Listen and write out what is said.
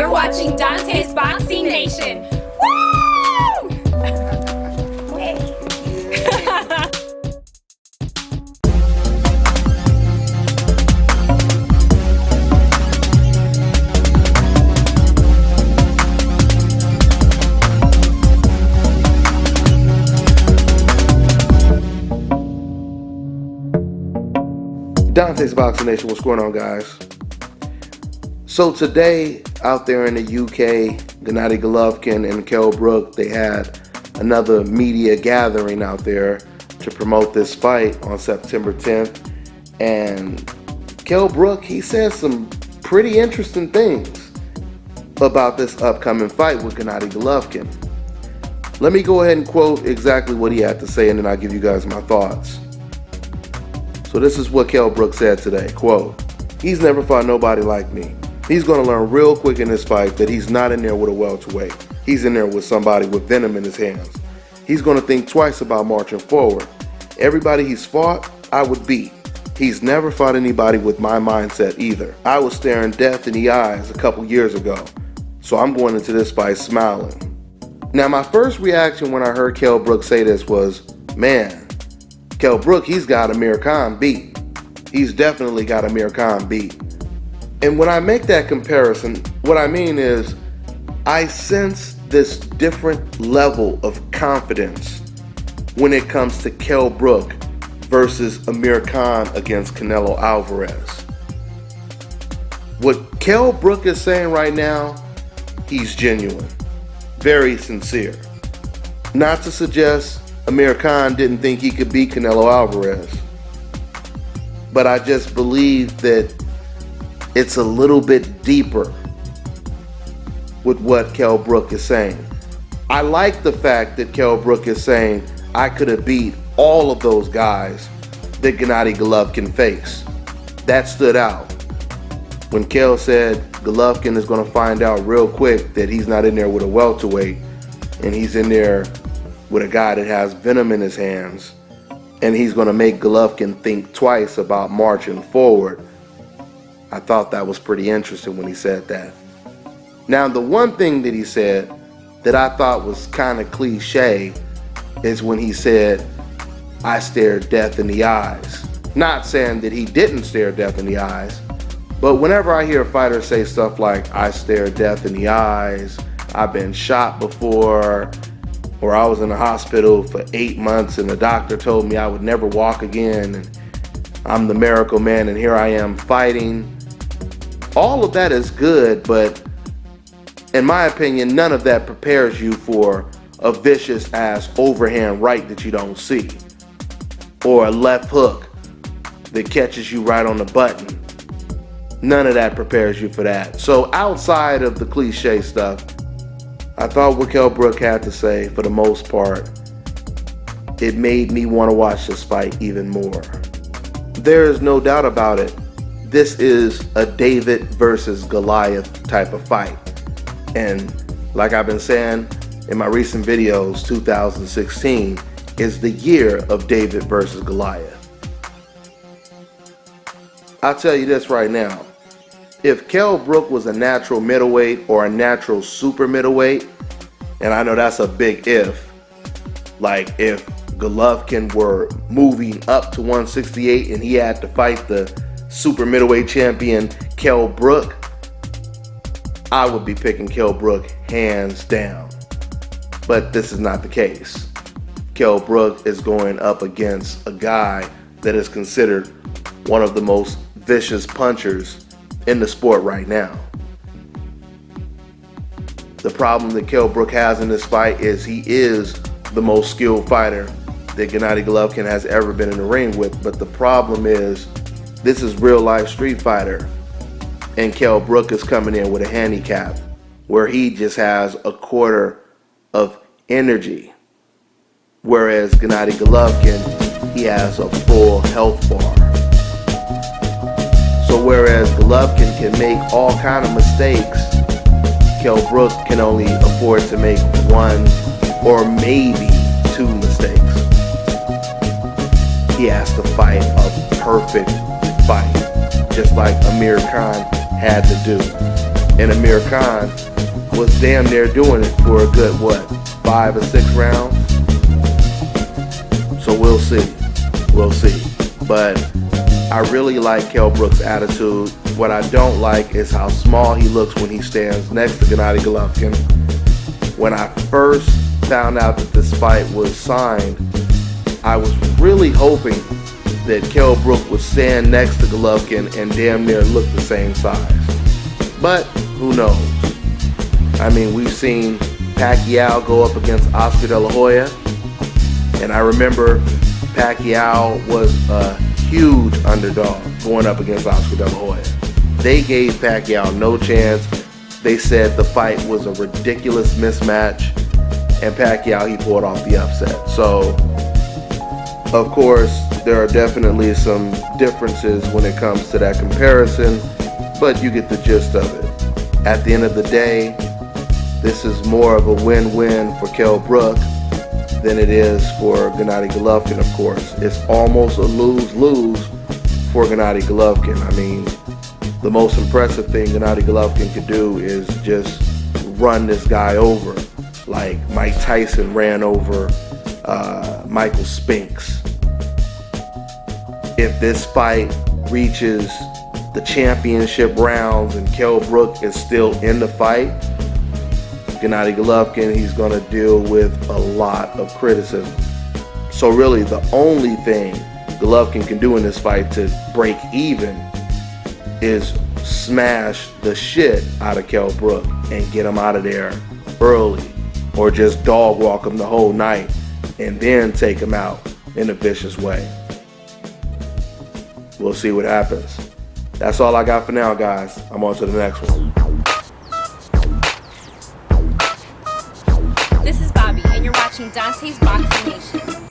You're watching Dante's Boxing Nation. Woo! Dante's Boxing Nation, what's going on, guys? So today, out there in the UK, Gennady Golovkin and Kell Brook, they had another media gathering out there to promote this fight on September 10th. And Kell Brook, he said some pretty interesting things about this upcoming fight with Gennady Golovkin. Let me go ahead and quote exactly what he had to say, and then I'll give you guys my thoughts. So this is what Kell Brook said today, quote, "He's never fought nobody like me. He's going to learn real quick in this fight that he's not in there with a welterweight. He's in there with somebody with venom in his hands. He's going to think twice about marching forward. Everybody he's fought, I would beat. He's never fought anybody with my mindset either. I was staring death in the eyes a couple years ago, so I'm going into this fight smiling." Now, my first reaction when I heard Kell Brook say this was, man, Kell Brook, he's got Amir Khan beat. He's definitely got Amir Khan beat. And when I make that comparison, what I mean is I sense this different level of confidence when it comes to Kell Brook versus Amir Khan against Canelo Alvarez. What Kell Brook is saying right now, he's genuine, very sincere. Not to suggest Amir Khan didn't think he could beat Canelo Alvarez, but I just believe that it's a little bit deeper with what Kell Brook is saying. I like the fact that Kell Brook is saying I could have beat all of those guys that Gennady Golovkin faced. That stood out. When Kell said Golovkin is going to find out real quick that he's not in there with a welterweight and he's in there with a guy that has venom in his hands, and he's going to make Golovkin think twice about marching forward. I thought that was pretty interesting when he said that. Now, the one thing that he said that I thought was kind of cliche is when he said, "I stared death in the eyes." Not saying that he didn't stare death in the eyes, but whenever I hear fighters say stuff like, "I stare death in the eyes," "I've been shot before," or "I was in the hospital for 8 months and the doctor told me I would never walk again, and I'm the miracle man and here I am fighting." All of that is good, but in my opinion, none of that prepares you for a vicious ass overhand right that you don't see, or a left hook that catches you right on the button. None of that prepares you for that. So outside of the cliche stuff, I thought what Kell Brook had to say, for the most part, it made me want to watch this fight even more. There is no doubt about it. This is a David versus Goliath type of fight. And like I've been saying in my recent videos, 2016 is the year of David versus Goliath. I'll tell you this right now. If Kell Brook was a natural middleweight or a natural super middleweight, and I know that's a big if, like if Golovkin were moving up to 168 and he had to fight the super middleweight champion Kell Brook, I would be picking Kell Brook hands down. But this is not the case. Kell Brook is going up against a guy that is considered one of the most vicious punchers in the sport right now. The problem that Kell Brook has in this fight is he is the most skilled fighter that Gennady Golovkin has ever been in the ring with. But the problem is, this is real life street fighter, and Kell Brook is coming in with a handicap where he just has a quarter of energy, whereas Gennady Golovkin, he has a full health bar. So whereas Golovkin can make all kind of mistakes, Kell Brook can only afford to make one or maybe two mistakes. He has to fight a perfect fight, just like Amir Khan had to do. And Amir Khan was damn near doing it for a good, 5 or 6 rounds? So we'll see. We'll see. But I really like Kell Brook's attitude. What I don't like is how small he looks when he stands next to Gennady Golovkin. When I first found out that this fight was signed, I was really hoping that Kell Brook would stand next to Golovkin and damn near look the same size. But who knows? I mean, we've seen Pacquiao go up against Oscar De La Hoya, and I remember Pacquiao was a huge underdog going up against Oscar De La Hoya. They gave Pacquiao no chance. They said the fight was a ridiculous mismatch, and Pacquiao, he pulled off the upset. So, of course, there are definitely some differences when it comes to that comparison, but you get the gist of it. At the end of the day, this is more of a win-win for Kell Brook than it is for Gennady Golovkin, of course. It's almost a lose-lose for Gennady Golovkin. I mean, the most impressive thing Gennady Golovkin could do is just run this guy over, like Mike Tyson ran over Michael Spinks. If this fight reaches the championship rounds and Kell Brook is still in the fight, Gennady Golovkin, he's going to deal with a lot of criticism. So really, the only thing Golovkin can do in this fight to break even is smash the shit out of Kell Brook and get him out of there early, or just dog walk him the whole night and then take him out in a vicious way. We'll see what happens. That's all I got for now, guys. I'm on to the next one. This is Bobby, and you're watching Dante's Boxing Nation.